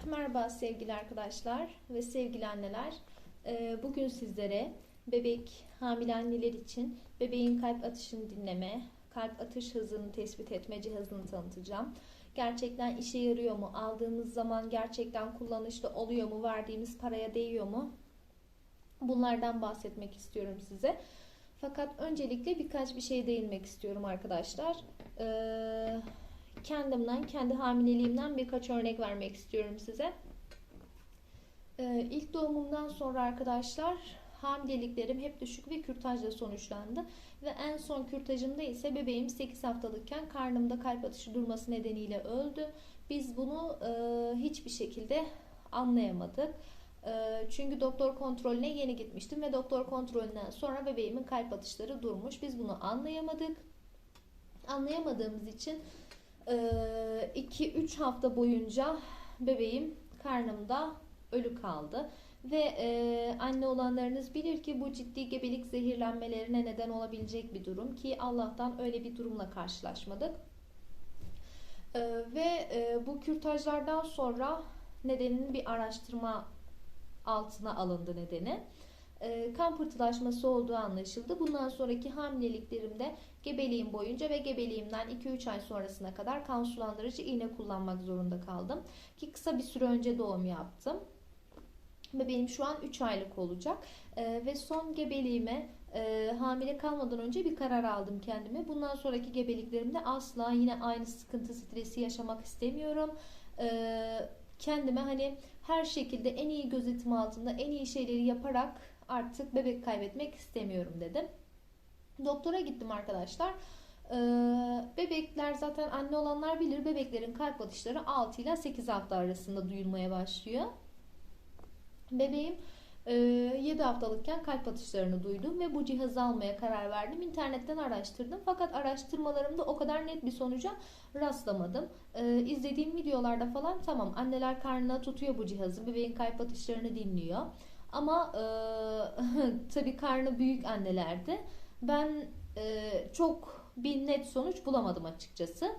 Merhaba sevgili arkadaşlar ve sevgili anneler. Bugün sizlere bebek hamile anneler için bebeğin kalp atışını dinleme, kalp atış hızını tespit etme cihazını tanıtacağım. Gerçekten işe yarıyor mu? Aldığımız zaman gerçekten kullanışlı oluyor mu? Verdiğimiz paraya değiyor mu? Bunlardan bahsetmek istiyorum size. Fakat öncelikle birkaç bir şeye değinmek istiyorum arkadaşlar. Kendimden, kendi hamileliğimden birkaç örnek vermek istiyorum size. İlk doğumumdan sonra arkadaşlar hamileliklerim hep düşük ve kürtajla sonuçlandı. Ve en son kürtajımda ise bebeğim 8 haftalıkken karnımda kalp atışı durması nedeniyle öldü. Biz bunu hiçbir şekilde anlayamadık. Çünkü doktor kontrolüne yeni gitmiştim ve doktor kontrolünden sonra bebeğimin kalp atışları durmuş. Biz bunu anlayamadık. Anlayamadığımız için 2-3 hafta boyunca bebeğim karnımda ölü kaldı. Ve anne olanlarınız bilir ki bu ciddi gebelik zehirlenmelerine neden olabilecek bir durum ki Allah'tan öyle bir durumla karşılaşmadık. Ve bu kürtajlardan sonra nedeninin bir araştırma altına alındı nedeni. Kan pıhtılaşması olduğu anlaşıldı. Bundan sonraki hamileliklerimde gebeliğim boyunca ve gebeliğimden 2-3 ay sonrasına kadar kan sulandırıcı iğne kullanmak zorunda kaldım. Ki kısa bir süre önce doğum yaptım. Bebeğim şu an 3 aylık olacak. Ve son gebeliğime hamile kalmadan önce bir karar aldım kendime. Bundan sonraki gebeliklerimde asla yine aynı sıkıntı, stresi yaşamak istemiyorum. Kendime hani her şekilde en iyi gözetim altında en iyi şeyleri yaparak artık bebek kaybetmek istemiyorum dedim. Doktora gittim arkadaşlar. Bebekler zaten anne olanlar bilir, bebeklerin kalp atışları 6 ile 8 hafta arasında duyulmaya başlıyor. Bebeğim 7 haftalıkken kalp atışlarını duydum ve bu cihazı almaya karar verdim. İnternetten araştırdım fakat araştırmalarımda o kadar net bir sonuca rastlamadım. İzlediğim videolarda falan tamam, anneler karnına tutuyor bu cihazı, bebeğin kalp atışlarını dinliyor. Ama tabii karnı büyük annelerde ben çok bir net sonuç bulamadım açıkçası.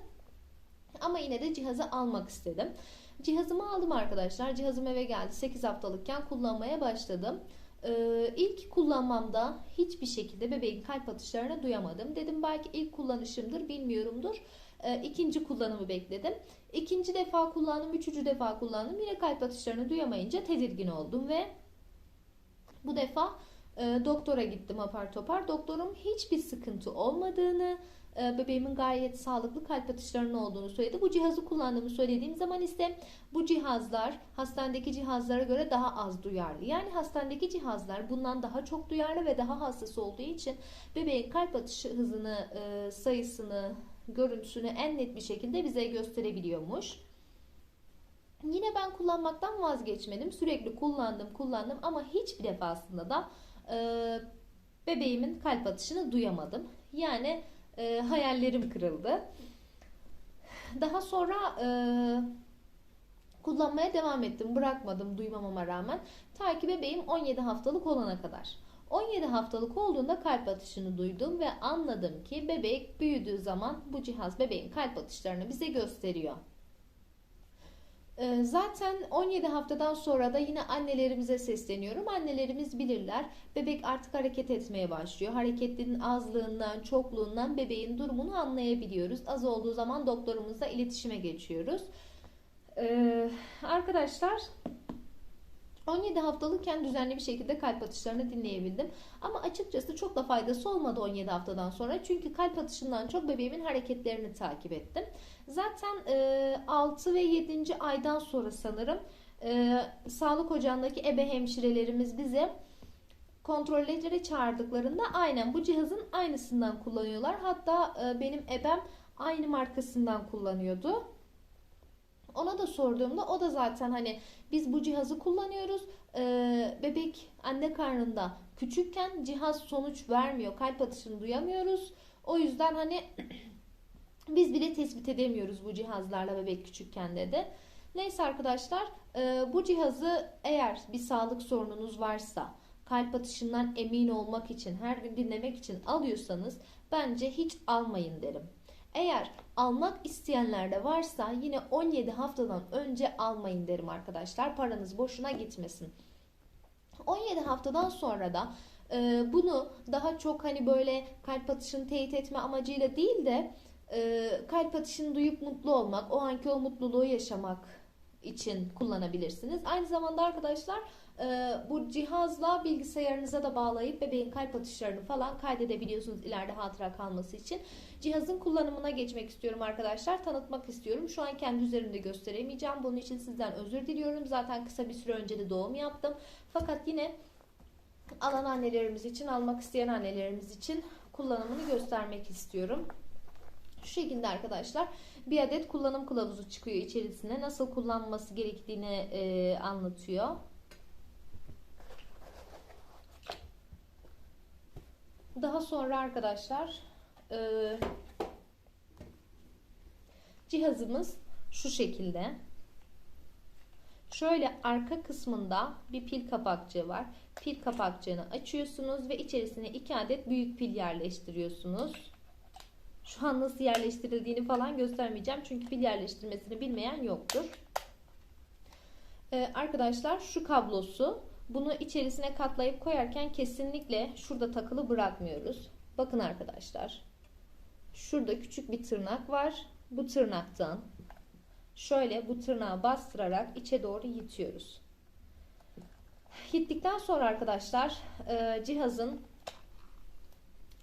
Ama yine de cihazı almak istedim. Cihazımı aldım arkadaşlar. Cihazım eve geldi. 8 haftalıkken kullanmaya başladım. İlk kullanmamda hiçbir şekilde bebeğin kalp atışlarını duyamadım. Dedim belki ilk kullanışımdır, bilmiyorumdur. İkinci kullanımı bekledim. İkinci defa kullandım, üçüncü defa kullandım. Yine kalp atışlarını duyamayınca tedirgin oldum ve bu defa doktora gittim apar topar. Doktorum hiçbir sıkıntı olmadığını, bebeğimin gayet sağlıklı kalp atışlarının olduğunu söyledi. Bu cihazı kullandığımı söylediğim zaman ise bu cihazlar hastanedeki cihazlara göre daha az duyarlı. Yani hastanedeki cihazlar bundan daha çok duyarlı ve daha hassas olduğu için bebeğin kalp atışı hızını, sayısını, görüntüsünü en net bir şekilde bize gösterebiliyormuş. Yine ben kullanmaktan vazgeçmedim. Sürekli kullandım ama hiçbir defasında da bebeğimin kalp atışını duyamadım. Yani hayallerim kırıldı. Daha sonra kullanmaya devam ettim. Bırakmadım duymamama rağmen. Ta ki bebeğim 17 haftalık olana kadar. 17 haftalık olduğunda kalp atışını duydum ve anladım ki bebek büyüdüğü zaman bu cihaz bebeğin kalp atışlarını bize gösteriyor. Zaten 17 haftadan sonra da yine annelerimize sesleniyorum. Annelerimiz bilirler. Bebek artık hareket etmeye başlıyor. Hareketlerin azlığından, çokluğundan bebeğin durumunu anlayabiliyoruz. Az olduğu zaman doktorumuzla iletişime geçiyoruz. Arkadaşlar 17 haftalıkken düzenli bir şekilde kalp atışlarını dinleyebildim. Ama açıkçası çok da faydası olmadı 17 haftadan sonra. Çünkü kalp atışından çok bebeğimin hareketlerini takip ettim. Zaten 6 ve 7. aydan sonra sanırım sağlık ocağındaki ebe hemşirelerimiz bize kontrollere çağırdıklarında aynen bu cihazın aynısından kullanıyorlar. Hatta benim ebem aynı markasından kullanıyordu. Ona da sorduğumda o da zaten hani biz bu cihazı kullanıyoruz. Bebek anne karnında küçükken cihaz sonuç vermiyor. Kalp atışını duyamıyoruz. O yüzden hani biz bile tespit edemiyoruz bu cihazlarla bebek küçükken dedi. Neyse arkadaşlar, bu cihazı eğer bir sağlık sorununuz varsa, kalp atışından emin olmak için, her gün dinlemek için alıyorsanız bence hiç almayın derim. Eğer almak isteyenler de varsa yine 17 haftadan önce almayın derim arkadaşlar. Paranız boşuna gitmesin. 17 haftadan sonra da bunu daha çok hani böyle kalp atışını teyit etme amacıyla değil de kalp atışını duyup mutlu olmak, o anki o mutluluğu yaşamak için kullanabilirsiniz. Aynı zamanda arkadaşlar bu cihazla bilgisayarınıza da bağlayıp bebeğin kalp atışlarını falan kaydedebiliyorsunuz ileride hatıra kalması için. Cihazın kullanımına geçmek istiyorum arkadaşlar. Tanıtmak istiyorum. Şu an kendi üzerimde gösteremeyeceğim. Bunun için sizden özür diliyorum. Zaten kısa bir süre önce de doğum yaptım. Fakat yine alan annelerimiz için, almak isteyen annelerimiz için kullanımını göstermek istiyorum. Şu şekilde arkadaşlar bir adet kullanım kılavuzu çıkıyor içerisine. Nasıl kullanması gerektiğini anlatıyor. Daha sonra arkadaşlar cihazımız şu şekilde. Şöyle arka kısmında bir pil kapakçığı var. Pil kapakçığını açıyorsunuz ve içerisine 2 adet büyük pil yerleştiriyorsunuz. Şu an nasıl yerleştirildiğini falan göstermeyeceğim. Çünkü pil yerleştirmesini bilmeyen yoktur. Arkadaşlar şu kablosu. Bunu içerisine katlayıp koyarken kesinlikle şurada takılı bırakmıyoruz. Bakın arkadaşlar. Şurada küçük bir tırnak var. Bu tırnaktan şöyle bu tırnağı bastırarak içe doğru itiyoruz. İttikten sonra arkadaşlar cihazın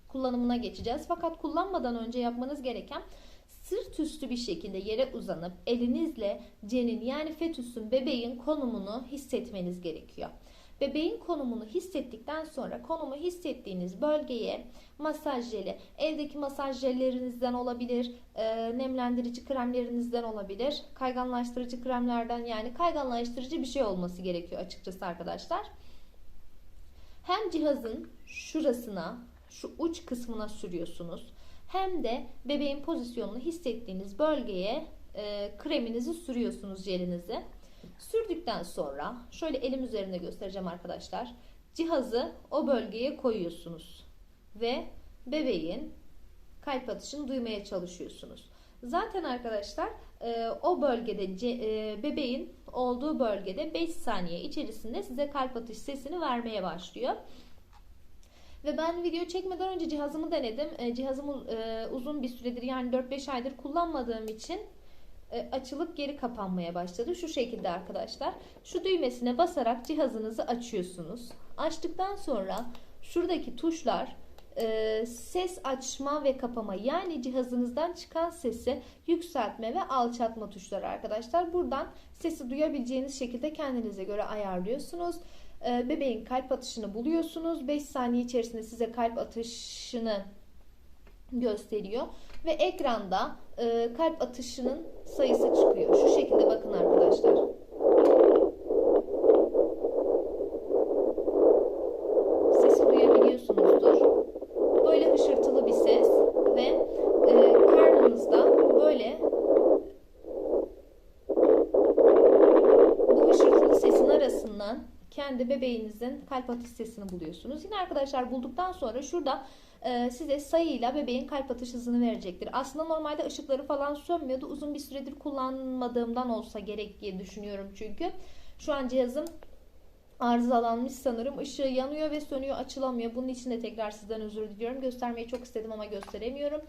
kullanımına geçeceğiz. Fakat kullanmadan önce yapmanız gereken sırt üstü bir şekilde yere uzanıp elinizle cenin yani fetüsün bebeğin konumunu hissetmeniz gerekiyor. Bebeğin konumunu hissettikten sonra konumu hissettiğiniz bölgeye masaj jeli, evdeki masaj jellerinizden olabilir, nemlendirici kremlerinizden olabilir, kayganlaştırıcı kremlerden yani kayganlaştırıcı bir şey olması gerekiyor açıkçası arkadaşlar. Hem cihazın şurasına, şu uç kısmına sürüyorsunuz hem de bebeğin pozisyonunu hissettiğiniz bölgeye kreminizi sürüyorsunuz, jelinizi. Sürdükten sonra şöyle elim üzerinde göstereceğim arkadaşlar. Cihazı o bölgeye koyuyorsunuz ve bebeğin kalp atışını duymaya çalışıyorsunuz. Zaten arkadaşlar o bölgede bebeğin olduğu bölgede 5 saniye içerisinde size kalp atış sesini vermeye başlıyor. Ve ben video çekmeden önce cihazımı denedim. Cihazımı uzun bir süredir yani 4-5 aydır kullanmadığım için açılıp geri kapanmaya başladı. Şu şekilde arkadaşlar. Şu düğmesine basarak cihazınızı açıyorsunuz. Açtıktan sonra şuradaki tuşlar ses açma ve kapama yani cihazınızdan çıkan sesi yükseltme ve alçaltma tuşları arkadaşlar. Buradan sesi duyabileceğiniz şekilde kendinize göre ayarlıyorsunuz. Bebeğin kalp atışını buluyorsunuz. 5 saniye içerisinde size kalp atışını gösteriyor. Ve ekranda kalp atışının sayısı çıkıyor. Şu şekilde bakın arkadaşlar. Sesi duyabiliyorsunuzdur. Böyle hışırtılı bir ses ve karnınızda böyle bu hışırtılı sesin arasından kendi bebeğinizin kalp atış sesini buluyorsunuz. Yine arkadaşlar bulduktan sonra şurada size sayıyla bebeğin kalp atış hızını verecektir. Aslında normalde ışıkları falan sönmüyordu. Uzun bir süredir kullanmadığımdan olsa gerek diye düşünüyorum çünkü. Şu an cihazım arızalanmış sanırım. Işığı yanıyor ve sönüyor, açılamıyor. Bunun için de tekrar sizden özür diliyorum. Göstermeyi çok istedim ama gösteremiyorum.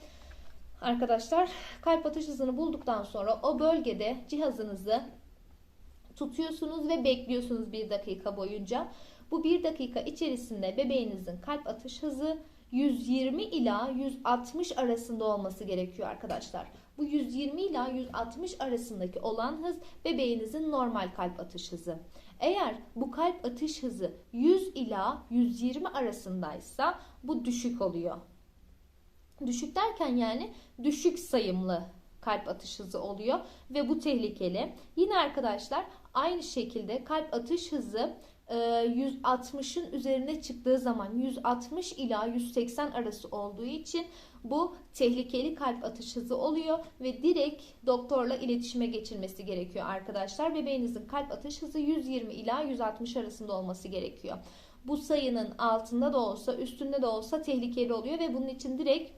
Arkadaşlar kalp atış hızını bulduktan sonra o bölgede cihazınızı tutuyorsunuz ve bekliyorsunuz 1 dakika boyunca. Bu 1 dakika içerisinde bebeğinizin kalp atış hızı 120 ila 160 arasında olması gerekiyor arkadaşlar. Bu 120 ila 160 arasındaki olan hız bebeğinizin normal kalp atış hızı. Eğer bu kalp atış hızı 100 ila 120 arasındaysa bu düşük oluyor. Düşük derken yani düşük sayımlı kalp atış hızı oluyor ve bu tehlikeli. Yine arkadaşlar aynı şekilde kalp atış hızı 160'ın üzerine çıktığı zaman 160 ila 180 arası olduğu için bu tehlikeli kalp atış hızı oluyor ve direkt doktorla iletişime geçilmesi gerekiyor arkadaşlar. Bebeğinizin kalp atış hızı 120 ila 160 arasında olması gerekiyor. Bu sayının altında da olsa üstünde de olsa tehlikeli oluyor ve bunun için direkt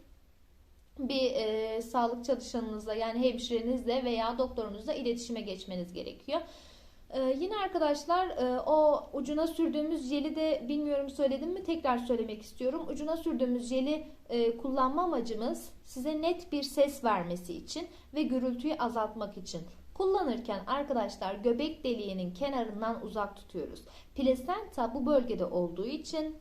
bir sağlık çalışanınızla, yani hemşirenizle veya doktorunuzla iletişime geçmeniz gerekiyor. Yine arkadaşlar o ucuna sürdüğümüz jeli de bilmiyorum söyledim mi, tekrar söylemek istiyorum. Ucuna sürdüğümüz jeli kullanma amacımız size net bir ses vermesi için ve gürültüyü azaltmak için. Kullanırken arkadaşlar göbek deliğinin kenarından uzak tutuyoruz. Plasenta bu bölgede olduğu için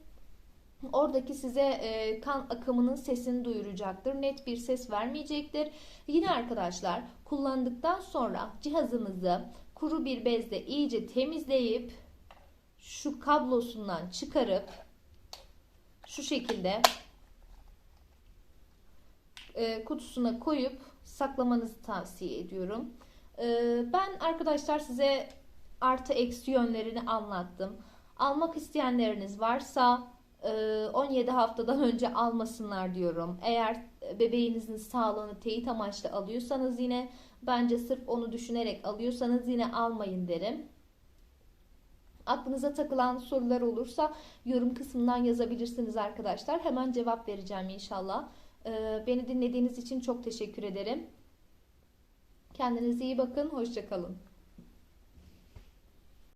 oradaki size kan akımının sesini duyuracaktır. Net bir ses vermeyecektir. Yine arkadaşlar kullandıktan sonra cihazımızı kuru bir bezle iyice temizleyip şu kablosundan çıkarıp şu şekilde kutusuna koyup saklamanızı tavsiye ediyorum. Ben arkadaşlar size artı eksi yönlerini anlattım. Almak isteyenleriniz varsa 17 haftadan önce almasınlar diyorum. Eğer bebeğinizin sağlığını teyit amaçlı alıyorsanız yine bence sırf onu düşünerek alıyorsanız yine almayın derim. Aklınıza takılan sorular olursa yorum kısmından yazabilirsiniz arkadaşlar. Hemen cevap vereceğim inşallah. Beni dinlediğiniz için çok teşekkür ederim. Kendinize iyi bakın. Hoşça kalın.